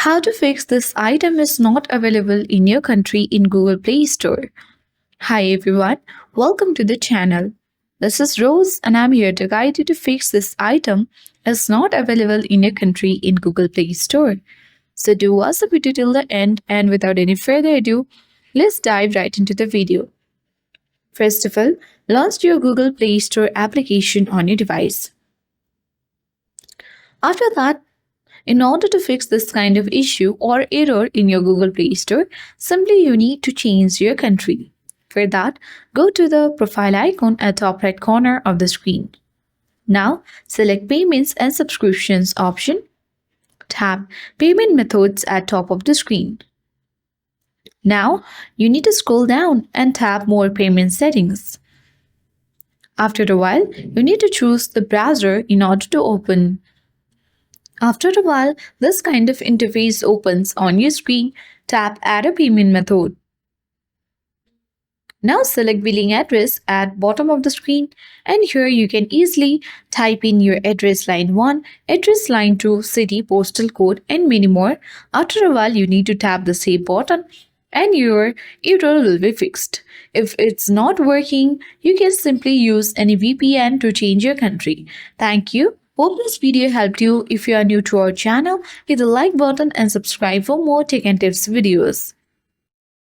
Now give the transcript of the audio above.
How to fix this item is not available in your country in Google Play Store. Hi everyone, welcome to the channel. This is Rose and I'm here to guide you to fix this item is not available in your country in Google Play Store. So do watch the video till the end and without any further ado, let's dive right into the video. First of all, launch your Google Play Store application on your device. After that, in order to fix this kind of issue or error in your Google Play Store, simply you need to change your country. For that, go to the profile icon at top right corner of the screen. Now, select Payments and Subscriptions option. Tap Payment Methods at top of the screen. Now, you need to scroll down and tap More Payment Settings. After a while, you need to choose the browser in order to open. After a while, this kind of interface opens on your screen. Tap Add a Payment Method. Now select Billing Address at bottom of the screen, and here you can easily type in your address line 1, address line 2, city, postal code and many more. After a while, you need to tap the Save button and your error will be fixed. If it's not working, you can simply use any VPN to change your country. Thank you. Hope this video helped you. If you are new to our channel, hit the like button and subscribe for more tech and tips videos.